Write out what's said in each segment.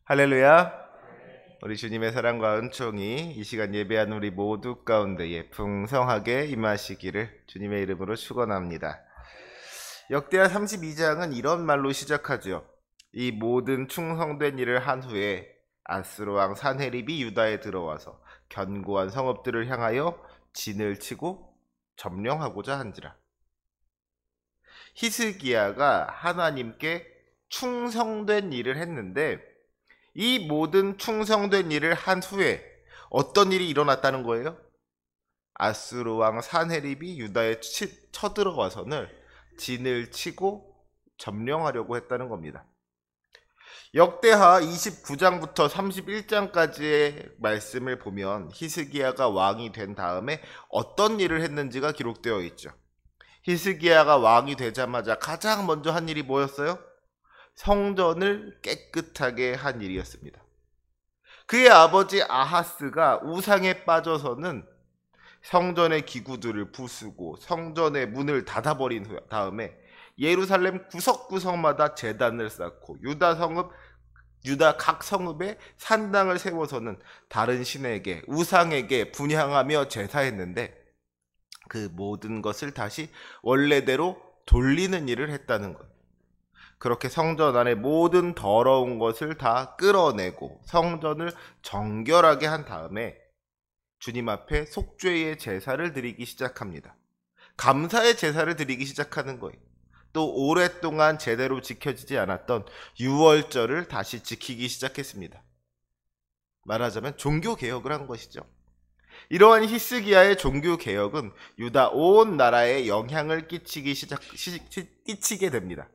할렐루야. 우리 주님의 사랑과 은총이 이 시간 예배하는 우리 모두 가운데에 풍성하게 임하시기를 주님의 이름으로 축원합니다. 역대하 32장은 이런 말로 시작하죠. 이 모든 충성된 일을 한 후에 아수르 왕 산헤립이 유다에 들어와서 견고한 성읍들을 향하여 진을 치고 점령하고자 한지라. 히스기야가 하나님께 충성된 일을 했는데 이 모든 충성된 일을 한 후에 어떤 일이 일어났다는 거예요? 아수르 왕 산헤립이 유다에 쳐들어와서는 진을 치고 점령하려고 했다는 겁니다. 역대하 29장부터 31장까지의 말씀을 보면 히스기야가 왕이 된 다음에 어떤 일을 했는지가 기록되어 있죠. 히스기야가 왕이 되자마자 가장 먼저 한 일이 뭐였어요? 성전을 깨끗하게 한 일이었습니다. 그의 아버지 아하스가 우상에 빠져서는 성전의 기구들을 부수고 성전의 문을 닫아버린 다음에 예루살렘 구석구석마다 제단을 쌓고 유다 각 성읍에 산당을 세워서는 다른 신에게 우상에게 분향하며 제사했는데 그 모든 것을 다시 원래대로 돌리는 일을 했다는 것. 그렇게 성전 안에 모든 더러운 것을 다 끌어내고 성전을 정결하게 한 다음에 주님 앞에 속죄의 제사를 드리기 시작합니다. 감사의 제사를 드리기 시작하는 거예요. 또 오랫동안 제대로 지켜지지 않았던 유월절을 다시 지키기 시작했습니다. 말하자면 종교개혁을 한 것이죠. 이러한 히스기야의 종교개혁은 유다 온 나라에 영향을 끼치게 됩니다.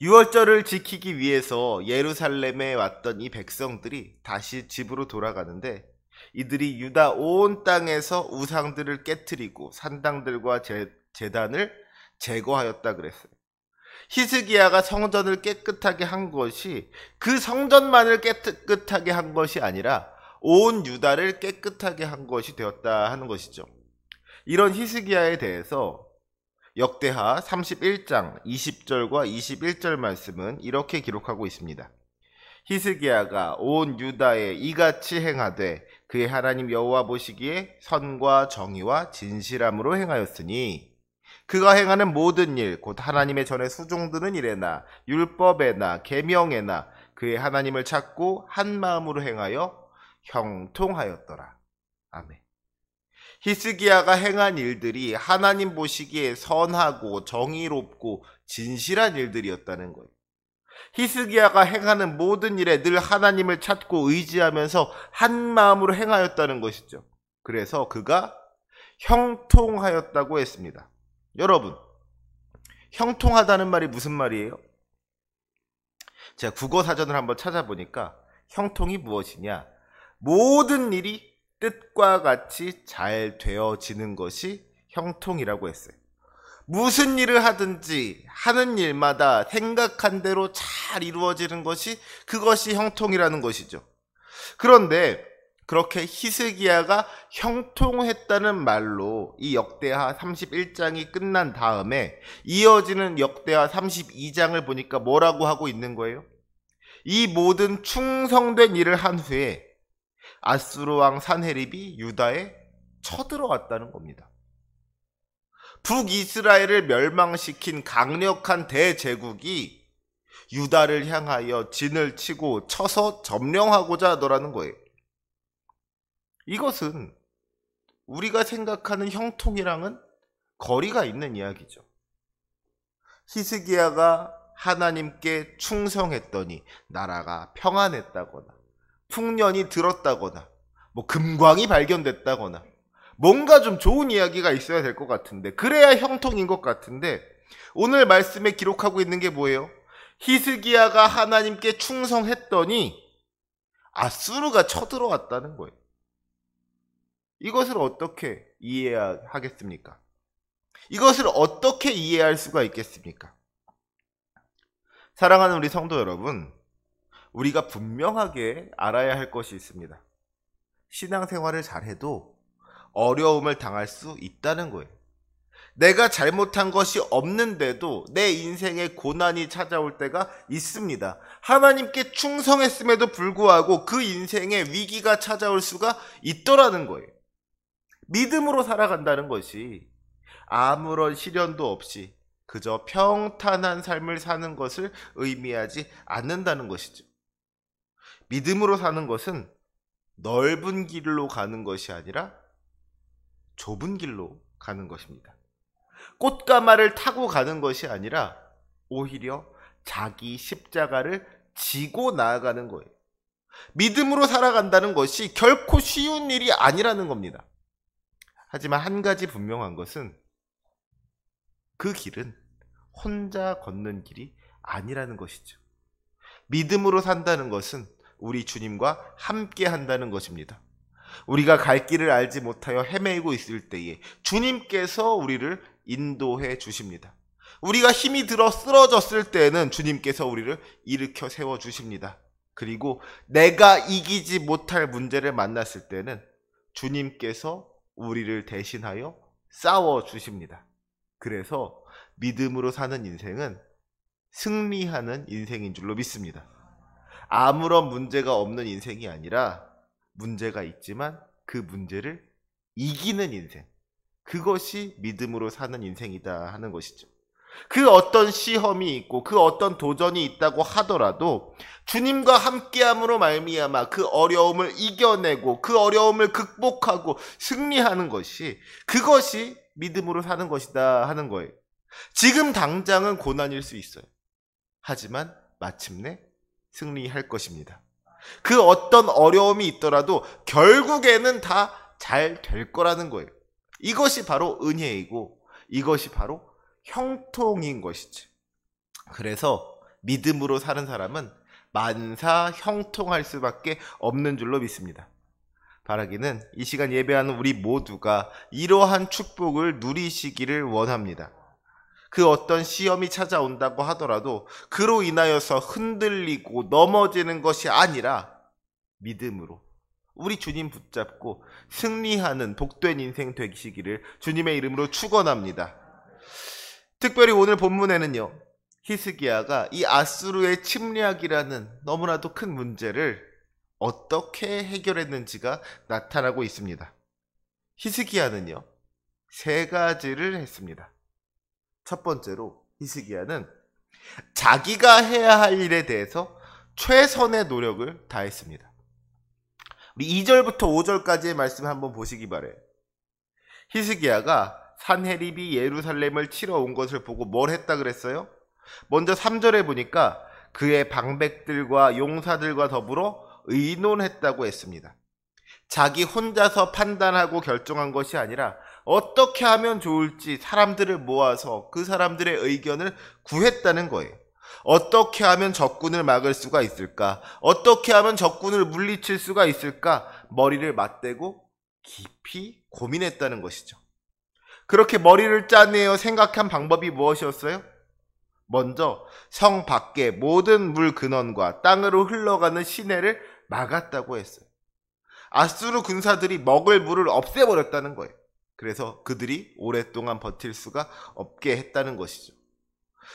유월절을 지키기 위해서 예루살렘에 왔던 이 백성들이 다시 집으로 돌아가는데 이들이 유다 온 땅에서 우상들을 깨트리고 산당들과 제단을 제거하였다 그랬어요. 히스기야가 성전을 깨끗하게 한 것이 그 성전만을 깨끗하게 한 것이 아니라 온 유다를 깨끗하게 한 것이 되었다 하는 것이죠. 이런 히스기야에 대해서 역대하 31장 20절과 21절 말씀은 이렇게 기록하고 있습니다. 히스기야가 온 유다에 이같이 행하되 그의 하나님 여호와 보시기에 선과 정의와 진실함으로 행하였으니 그가 행하는 모든 일 곧 하나님의 전에 수종드는 일에나 율법에나 계명에나 그의 하나님을 찾고 한 마음으로 행하여 형통하였더라. 아멘. 히스기야가 행한 일들이 하나님 보시기에 선하고 정의롭고 진실한 일들이었다는 거예요. 히스기야가 행하는 모든 일에 늘 하나님을 찾고 의지하면서 한 마음으로 행하였다는 것이죠. 그래서 그가 형통하였다고 했습니다. 여러분, 형통하다는 말이 무슨 말이에요? 제가 국어사전을 한번 찾아보니까 형통이 무엇이냐? 모든 일이 뜻과 같이 잘 되어지는 것이 형통이라고 했어요. 무슨 일을 하든지 하는 일마다 생각한 대로 잘 이루어지는 것이 그것이 형통이라는 것이죠. 그런데 그렇게 히스기야가 형통했다는 말로 이 역대하 31장이 끝난 다음에 이어지는 역대하 32장을 보니까 뭐라고 하고 있는 거예요? 이 모든 충성된 일을 한 후에 아수르 왕 산헤립이 유다에 쳐들어왔다는 겁니다. 북이스라엘을 멸망시킨 강력한 대제국이 유다를 향하여 진을 치고 쳐서 점령하고자 하더라는 거예요. 이것은 우리가 생각하는 형통이랑은 거리가 있는 이야기죠. 히스기야가 하나님께 충성했더니 나라가 평안했다거나 풍년이 들었다거나 뭐 금광이 발견됐다거나 뭔가 좀 좋은 이야기가 있어야 될 것 같은데 그래야 형통인 것 같은데 오늘 말씀에 기록하고 있는 게 뭐예요? 히스기야가 하나님께 충성했더니 아수르가 쳐들어왔다는 거예요. 이것을 어떻게 이해하겠습니까? 이것을 어떻게 이해할 수가 있겠습니까? 사랑하는 우리 성도 여러분, 우리가 분명하게 알아야 할 것이 있습니다. 신앙생활을 잘해도 어려움을 당할 수 있다는 거예요. 내가 잘못한 것이 없는데도 내 인생에 고난이 찾아올 때가 있습니다. 하나님께 충성했음에도 불구하고 그 인생에 위기가 찾아올 수가 있더라는 거예요. 믿음으로 살아간다는 것이 아무런 시련도 없이 그저 평탄한 삶을 사는 것을 의미하지 않는다는 것이죠. 믿음으로 사는 것은 넓은 길로 가는 것이 아니라 좁은 길로 가는 것입니다. 꽃가마를 타고 가는 것이 아니라 오히려 자기 십자가를 지고 나아가는 거예요. 믿음으로 살아간다는 것이 결코 쉬운 일이 아니라는 겁니다. 하지만 한 가지 분명한 것은 그 길은 혼자 걷는 길이 아니라는 것이죠. 믿음으로 산다는 것은 우리 주님과 함께 한다는 것입니다. 우리가 갈 길을 알지 못하여 헤매고 있을 때에 주님께서 우리를 인도해 주십니다. 우리가 힘이 들어 쓰러졌을 때에는 주님께서 우리를 일으켜 세워 주십니다. 그리고 내가 이기지 못할 문제를 만났을 때는 주님께서 우리를 대신하여 싸워 주십니다. 그래서 믿음으로 사는 인생은 승리하는 인생인 줄로 믿습니다. 아무런 문제가 없는 인생이 아니라 문제가 있지만 그 문제를 이기는 인생, 그것이 믿음으로 사는 인생이다 하는 것이죠. 그 어떤 시험이 있고 그 어떤 도전이 있다고 하더라도 주님과 함께함으로 말미암아 그 어려움을 이겨내고 그 어려움을 극복하고 승리하는 것이, 그것이 믿음으로 사는 것이다 하는 거예요. 지금 당장은 고난일 수 있어요. 하지만 마침내 승리할 것입니다. 그 어떤 어려움이 있더라도 결국에는 다 잘 될 거라는 거예요. 이것이 바로 은혜이고 이것이 바로 형통인 것이지. 그래서 믿음으로 사는 사람은 만사 형통할 수밖에 없는 줄로 믿습니다. 바라기는 이 시간 예배하는 우리 모두가 이러한 축복을 누리시기를 원합니다. 그 어떤 시험이 찾아온다고 하더라도 그로 인하여서 흔들리고 넘어지는 것이 아니라 믿음으로 우리 주님 붙잡고 승리하는 복된 인생 되시기를 주님의 이름으로 축원합니다. 특별히 오늘 본문에는요, 히스기야가 이 아수르의 침략이라는 너무나도 큰 문제를 어떻게 해결했는지가 나타나고 있습니다. 히스기야는요, 세 가지를 했습니다. 첫 번째로 히스기야는 자기가 해야 할 일에 대해서 최선의 노력을 다했습니다. 우리 2절부터 5절까지의 말씀 한번 보시기 바래요. 히스기야가 산헤립이 예루살렘을 치러 온 것을 보고 뭘 했다 그랬어요? 먼저 3절에 보니까 그의 방백들과 용사들과 더불어 의논했다고 했습니다. 자기 혼자서 판단하고 결정한 것이 아니라 어떻게 하면 좋을지 사람들을 모아서 그 사람들의 의견을 구했다는 거예요. 어떻게 하면 적군을 막을 수가 있을까? 어떻게 하면 적군을 물리칠 수가 있을까? 머리를 맞대고 깊이 고민했다는 것이죠. 그렇게 머리를 짜내어 생각한 방법이 무엇이었어요? 먼저 성 밖의 모든 물 근원과 땅으로 흘러가는 시내를 막았다고 했어요. 아수르 군사들이 먹을 물을 없애버렸다는 거예요. 그래서 그들이 오랫동안 버틸 수가 없게 했다는 것이죠.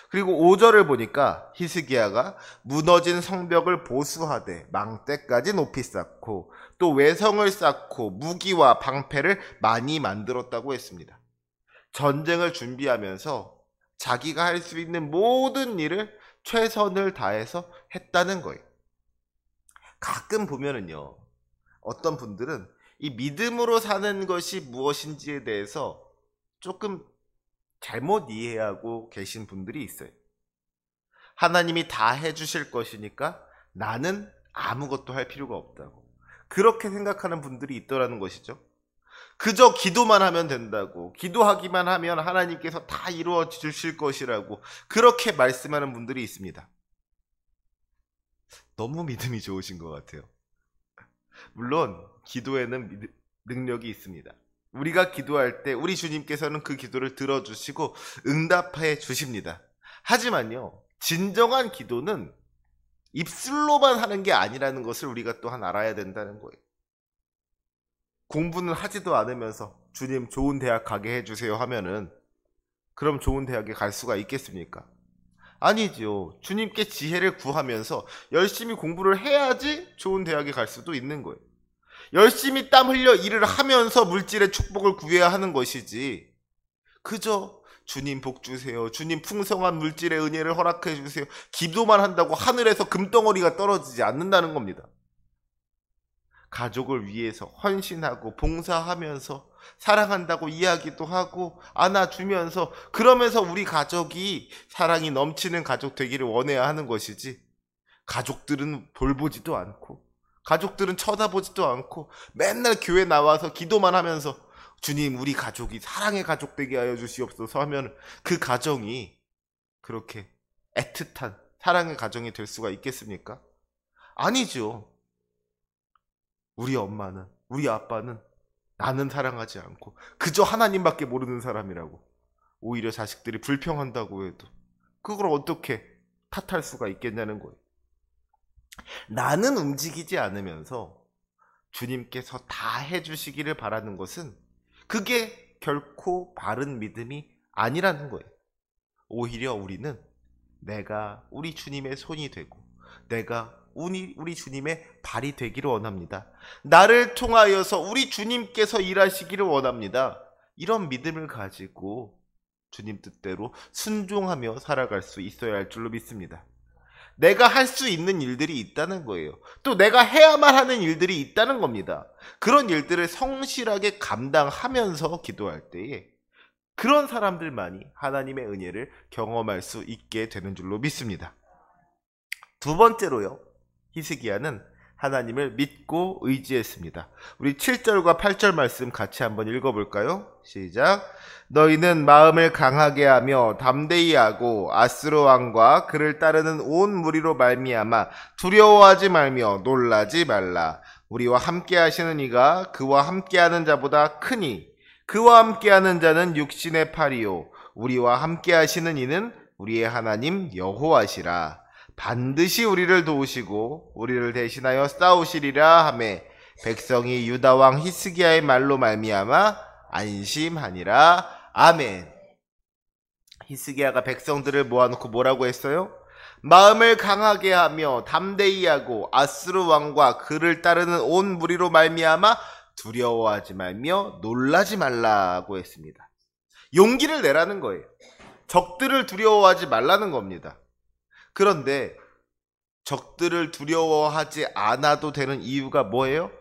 그리고 5절을 보니까 히스기야가 무너진 성벽을 보수하되 망대까지 높이 쌓고 또 외성을 쌓고 무기와 방패를 많이 만들었다고 했습니다. 전쟁을 준비하면서 자기가 할 수 있는 모든 일을 최선을 다해서 했다는 거예요. 가끔 보면은요, 어떤 분들은 이 믿음으로 사는 것이 무엇인지에 대해서 조금 잘못 이해하고 계신 분들이 있어요. 하나님이 다 해주실 것이니까 나는 아무것도 할 필요가 없다고, 그렇게 생각하는 분들이 있더라는 것이죠. 그저 기도만 하면 된다고, 기도하기만 하면 하나님께서 다 이루어 주실 것이라고 그렇게 말씀하는 분들이 있습니다. 너무 믿음이 좋으신 것 같아요. 물론 기도에는 능력이 있습니다. 우리가 기도할 때 우리 주님께서는 그 기도를 들어주시고 응답해 주십니다. 하지만요, 진정한 기도는 입술로만 하는 게 아니라는 것을 우리가 또한 알아야 된다는 거예요. 공부는 하지도 않으면서 주님 좋은 대학 가게 해주세요 하면은 그럼 좋은 대학에 갈 수가 있겠습니까? 아니죠. 주님께 지혜를 구하면서 열심히 공부를 해야지 좋은 대학에 갈 수도 있는 거예요. 열심히 땀 흘려 일을 하면서 물질의 축복을 구해야 하는 것이지, 그저 주님 복 주세요, 주님 풍성한 물질의 은혜를 허락해 주세요, 기도만 한다고 하늘에서 금덩어리가 떨어지지 않는다는 겁니다. 가족을 위해서 헌신하고 봉사하면서 사랑한다고 이야기도 하고 안아주면서, 그러면서 우리 가족이 사랑이 넘치는 가족 되기를 원해야 하는 것이지, 가족들은 돌보지도 않고 가족들은 쳐다보지도 않고 맨날 교회 나와서 기도만 하면서 주님 우리 가족이 사랑의 가족 되게 하여 주시옵소서 하면 그 가정이 그렇게 애틋한 사랑의 가정이 될 수가 있겠습니까? 아니죠. 우리 엄마는, 우리 아빠는 나는 사랑하지 않고 그저 하나님밖에 모르는 사람이라고 오히려 자식들이 불평한다고 해도 그걸 어떻게 탓할 수가 있겠냐는 거예요. 나는 움직이지 않으면서 주님께서 다 해주시기를 바라는 것은 그게 결코 바른 믿음이 아니라는 거예요. 오히려 우리는 내가 우리 주님의 손이 되고 내가 우리 주님의 발이 되기를 원합니다. 나를 통하여서 우리 주님께서 일하시기를 원합니다. 이런 믿음을 가지고 주님 뜻대로 순종하며 살아갈 수 있어야 할 줄로 믿습니다. 내가 할 수 있는 일들이 있다는 거예요. 또 내가 해야만 하는 일들이 있다는 겁니다. 그런 일들을 성실하게 감당하면서 기도할 때에 그런 사람들만이 하나님의 은혜를 경험할 수 있게 되는 줄로 믿습니다. 두 번째로요, 히스기야는 하나님을 믿고 의지했습니다. 우리 7절과 8절 말씀 같이 한번 읽어볼까요? 시작. 너희는 마음을 강하게 하며 담대히 하고 아스로 왕과 그를 따르는 온 무리로 말미암아 두려워하지 말며 놀라지 말라. 우리와 함께 하시는 이가 그와 함께하는 자보다 크니 그와 함께하는 자는 육신의 팔이요 우리와 함께 하시는 이는 우리의 하나님 여호와시라. 반드시 우리를 도우시고 우리를 대신하여 싸우시리라 하매 백성이 유다 왕 히스기야의 말로 말미암아 안심하니라. 아멘. 히스기야가 백성들을 모아놓고 뭐라고 했어요? 마음을 강하게 하며 담대히 하고 아스루 왕과 그를 따르는 온 무리로 말미암아 두려워하지 말며 놀라지 말라고 했습니다. 용기를 내라는 거예요. 적들을 두려워하지 말라는 겁니다. 그런데 적들을 두려워하지 않아도 되는 이유가 뭐예요?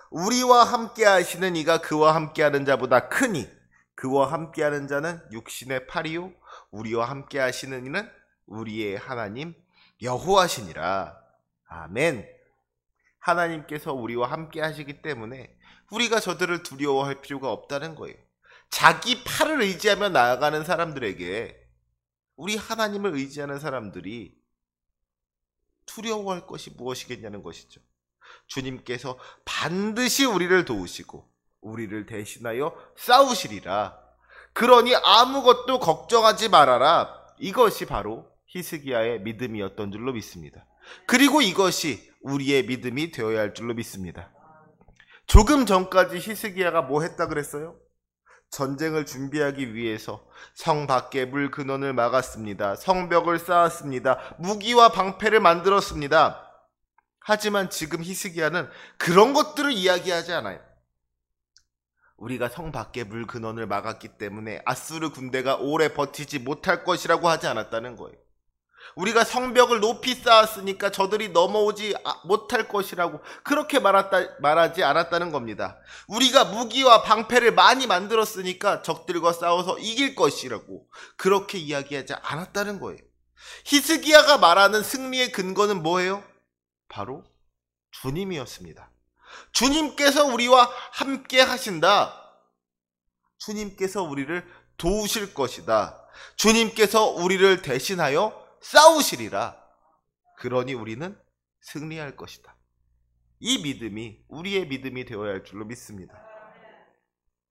우리와 함께 하시는 이가 그와 함께하는 자보다 크니 그와 함께하는 자는 육신의 팔이요 우리와 함께 하시는 이는 우리의 하나님 여호와시니라. 아멘. 하나님께서 우리와 함께 하시기 때문에 우리가 저들을 두려워할 필요가 없다는 거예요. 자기 팔을 의지하며 나아가는 사람들에게 우리 하나님을 의지하는 사람들이 두려워할 것이 무엇이겠냐는 것이죠. 주님께서 반드시 우리를 도우시고 우리를 대신하여 싸우시리라. 그러니 아무것도 걱정하지 말아라. 이것이 바로 히스기야의 믿음이었던 줄로 믿습니다. 그리고 이것이 우리의 믿음이 되어야 할 줄로 믿습니다. 조금 전까지 히스기야가 뭐 했다 그랬어요? 전쟁을 준비하기 위해서 성 밖에 물 근원을 막았습니다. 성벽을 쌓았습니다. 무기와 방패를 만들었습니다. 하지만 지금 히스기야는 그런 것들을 이야기하지 않아요. 우리가 성 밖에 물 근원을 막았기 때문에 아수르 군대가 오래 버티지 못할 것이라고 하지 않았다는 거예요. 우리가 성벽을 높이 쌓았으니까 저들이 넘어오지 못할 것이라고 그렇게 말하지 않았다는 겁니다. 우리가 무기와 방패를 많이 만들었으니까 적들과 싸워서 이길 것이라고 그렇게 이야기하지 않았다는 거예요. 히스기야가 말하는 승리의 근거는 뭐예요? 바로 주님이었습니다. 주님께서 우리와 함께 하신다. 주님께서 우리를 도우실 것이다. 주님께서 우리를 대신하여 싸우시리라. 그러니 우리는 승리할 것이다. 이 믿음이 우리의 믿음이 되어야 할 줄로 믿습니다.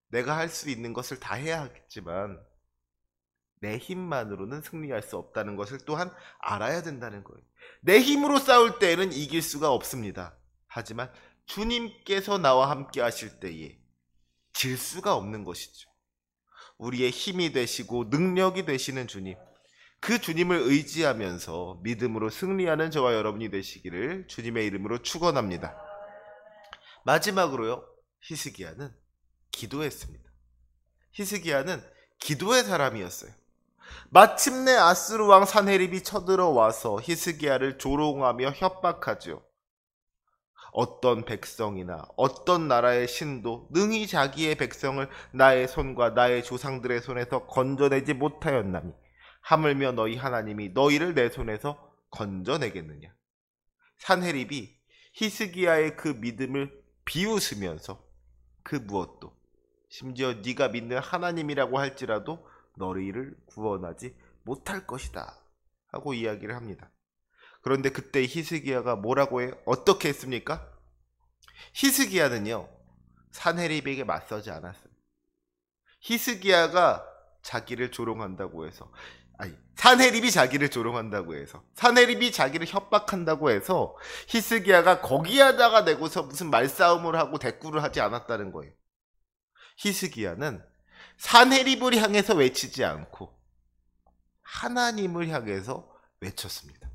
내가 할 수 있는 것을 다 해야 하겠지만 내 힘만으로는 승리할 수 없다는 것을 또한 알아야 된다는 거예요. 내 힘으로 싸울 때에는 이길 수가 없습니다. 하지만 주님께서 나와 함께 하실 때에 질 수가 없는 것이죠. 우리의 힘이 되시고 능력이 되시는 주님, 그 주님을 의지하면서 믿음으로 승리하는 저와 여러분이 되시기를 주님의 이름으로 축원합니다. 마지막으로요, 히스기야는 기도했습니다. 히스기야는 기도의 사람이었어요. 마침내 아수르 왕 산헤립이 쳐들어와서 히스기야를 조롱하며 협박하죠. 어떤 백성이나 어떤 나라의 신도 능히 자기의 백성을 나의 손과 나의 조상들의 손에서 건져내지 못하였나니 하물며 너희 하나님이 너희를 내 손에서 건져내겠느냐. 산헤립이 히스기야의 그 믿음을 비웃으면서 그 무엇도, 심지어 네가 믿는 하나님이라고 할지라도 너희를 구원하지 못할 것이다 하고 이야기를 합니다. 그런데 그때 히스기야가 뭐라고 해요? 어떻게 했습니까? 히스기야는요, 산헤립에게 맞서지 않았어요. 히스기야가 자기를 조롱한다고 해서, 산헤립이 자기를 조롱한다고 해서, 산헤립이 자기를 협박한다고 해서 히스기야가 거기에다가 내고서 무슨 말싸움을 하고 대꾸를 하지 않았다는 거예요. 히스기야는 산헤립을 향해서 외치지 않고 하나님을 향해서 외쳤습니다.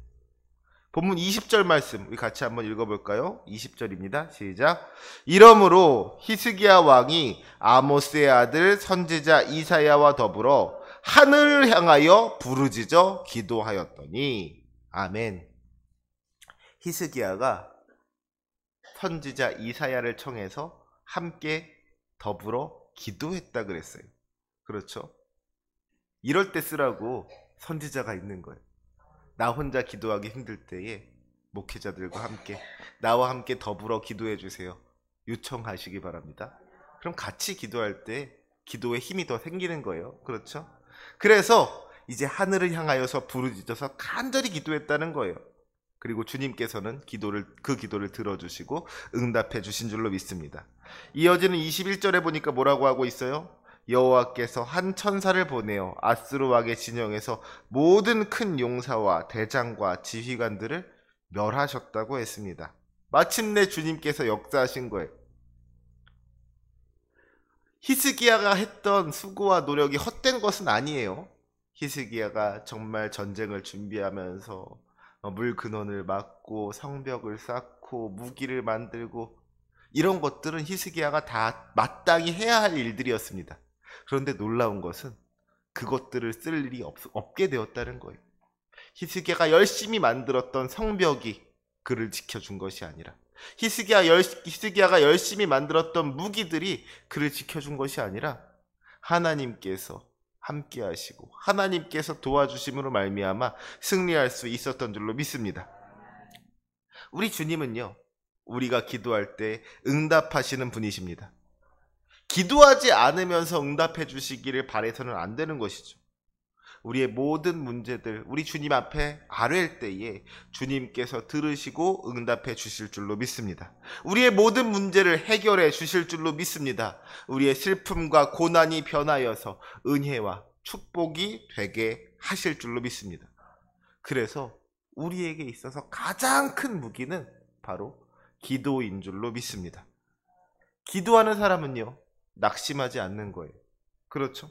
본문 20절 말씀 우리 같이 한번 읽어볼까요? 20절입니다. 시작. 이러므로 히스기야 왕이 아모스의 아들 선지자 이사야와 더불어 하늘을 향하여 부르짖어 기도하였더니. 아멘. 히스기야가 선지자 이사야를 청해서 함께 더불어 기도했다 그랬어요. 그렇죠? 이럴 때 쓰라고 선지자가 있는 거예요. 나 혼자 기도하기 힘들 때에 목회자들과 함께 나와 함께 더불어 기도해 주세요. 요청하시기 바랍니다. 그럼 같이 기도할 때 기도에 힘이 더 생기는 거예요. 그렇죠? 그래서 이제 하늘을 향하여서 부르짖어서 간절히 기도했다는 거예요. 그리고 주님께서는 그 기도를 들어주시고 응답해 주신 줄로 믿습니다. 이어지는 21절에 보니까 뭐라고 하고 있어요? 여호와께서 한 천사를 보내어 아수르 왕의 진영에서 모든 큰 용사와 대장과 지휘관들을 멸하셨다고 했습니다. 마침내 주님께서 역사하신 거예요. 히스기야가 했던 수고와 노력이 헛된 것은 아니에요. 히스기야가 정말 전쟁을 준비하면서 물 근원을 막고 성벽을 쌓고 무기를 만들고 이런 것들은 히스기야가 다 마땅히 해야 할 일들이었습니다. 그런데 놀라운 것은 그것들을 쓸 일이 없게 되었다는 거예요. 히스기야가 열심히 만들었던 성벽이 그를 지켜준 것이 아니라 히스기야가 열심히 만들었던 무기들이 그를 지켜준 것이 아니라 하나님께서 함께 하시고 하나님께서 도와주심으로 말미암아 승리할 수 있었던 줄로 믿습니다. 우리 주님은요, 우리가 기도할 때 응답하시는 분이십니다. 기도하지 않으면서 응답해 주시기를 바라서는 안 되는 것이죠. 우리의 모든 문제들 우리 주님 앞에 아뢰일 때에 주님께서 들으시고 응답해 주실 줄로 믿습니다. 우리의 모든 문제를 해결해 주실 줄로 믿습니다. 우리의 슬픔과 고난이 변하여서 은혜와 축복이 되게 하실 줄로 믿습니다. 그래서 우리에게 있어서 가장 큰 무기는 바로 기도인 줄로 믿습니다. 기도하는 사람은요, 낙심하지 않는 거예요. 그렇죠?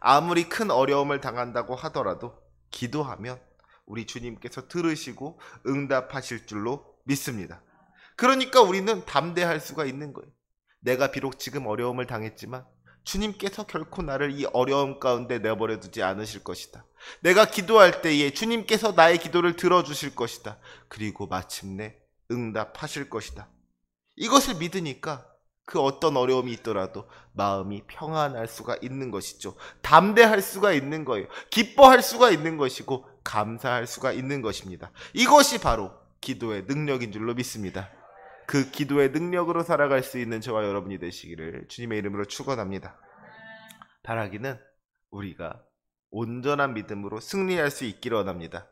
아무리 큰 어려움을 당한다고 하더라도 기도하면 우리 주님께서 들으시고 응답하실 줄로 믿습니다. 그러니까 우리는 담대할 수가 있는 거예요. 내가 비록 지금 어려움을 당했지만 주님께서 결코 나를 이 어려움 가운데 내버려 두지 않으실 것이다. 내가 기도할 때에 주님께서 나의 기도를 들어주실 것이다. 그리고 마침내 응답하실 것이다. 이것을 믿으니까 그 어떤 어려움이 있더라도 마음이 평안할 수가 있는 것이죠. 담대할 수가 있는 거예요. 기뻐할 수가 있는 것이고 감사할 수가 있는 것입니다. 이것이 바로 기도의 능력인 줄로 믿습니다. 그 기도의 능력으로 살아갈 수 있는 저와 여러분이 되시기를 주님의 이름으로 축원합니다. 바라기는 우리가 온전한 믿음으로 승리할 수 있기를 원합니다.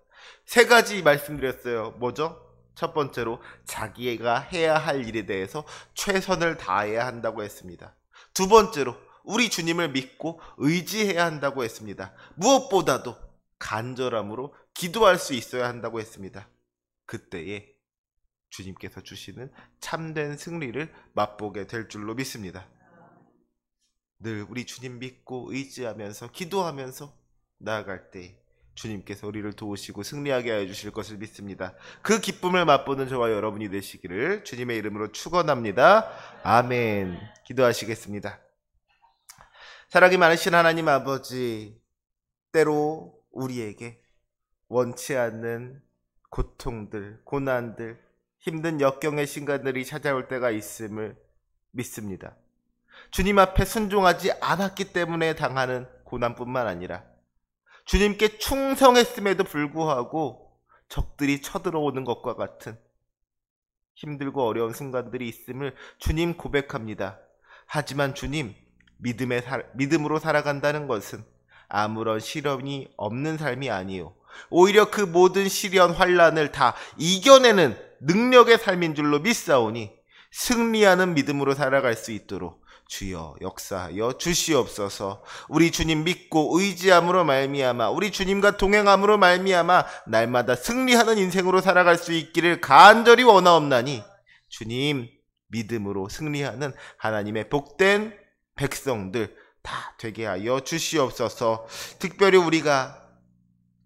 3가지 말씀드렸어요. 뭐죠? 첫 번째로 자기가 해야 할 일에 대해서 최선을 다해야 한다고 했습니다. 두 번째로 우리 주님을 믿고 의지해야 한다고 했습니다. 무엇보다도 간절함으로 기도할 수 있어야 한다고 했습니다. 그때에 주님께서 주시는 참된 승리를 맛보게 될 줄로 믿습니다. 늘 우리 주님 믿고 의지하면서 기도하면서 나아갈 때 주님께서 우리를 도우시고 승리하게 하여 주실 것을 믿습니다. 그 기쁨을 맛보는 저와 여러분이 되시기를 주님의 이름으로 축원합니다. 아멘. 기도하시겠습니다. 사랑이 많으신 하나님 아버지, 때로 우리에게 원치 않는 고통들, 고난들, 힘든 역경의 순간들이 찾아올 때가 있음을 믿습니다. 주님 앞에 순종하지 않았기 때문에 당하는 고난뿐만 아니라 주님께 충성했음에도 불구하고 적들이 쳐들어오는 것과 같은 힘들고 어려운 순간들이 있음을 주님 고백합니다. 하지만 주님, 믿음으로 살아간다는 것은 아무런 시련이 없는 삶이 아니요, 오히려 그 모든 시련, 환난을 다 이겨내는 능력의 삶인 줄로 믿사오니 승리하는 믿음으로 살아갈 수 있도록 주여 역사하여 주시옵소서. 우리 주님 믿고 의지함으로 말미암아, 우리 주님과 동행함으로 말미암아 날마다 승리하는 인생으로 살아갈 수 있기를 간절히 원하옵나니 주님, 믿음으로 승리하는 하나님의 복된 백성들 다 되게 하여 주시옵소서. 특별히 우리가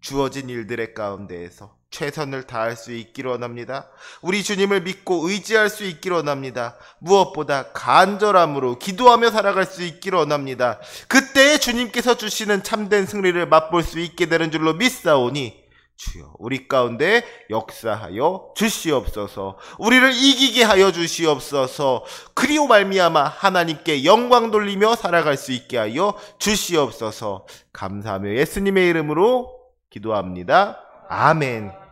주어진 일들의 가운데에서 최선을 다할 수 있기를 원합니다. 우리 주님을 믿고 의지할 수 있기를 원합니다. 무엇보다 간절함으로 기도하며 살아갈 수 있기를 원합니다. 그때에 주님께서 주시는 참된 승리를 맛볼 수 있게 되는 줄로 믿사오니 주여 우리 가운데 역사하여 주시옵소서. 우리를 이기게 하여 주시옵소서. 그리오 말미암아 하나님께 영광 돌리며 살아갈 수 있게 하여 주시옵소서. 감사하며 예수님의 이름으로 기도합니다. 아멘.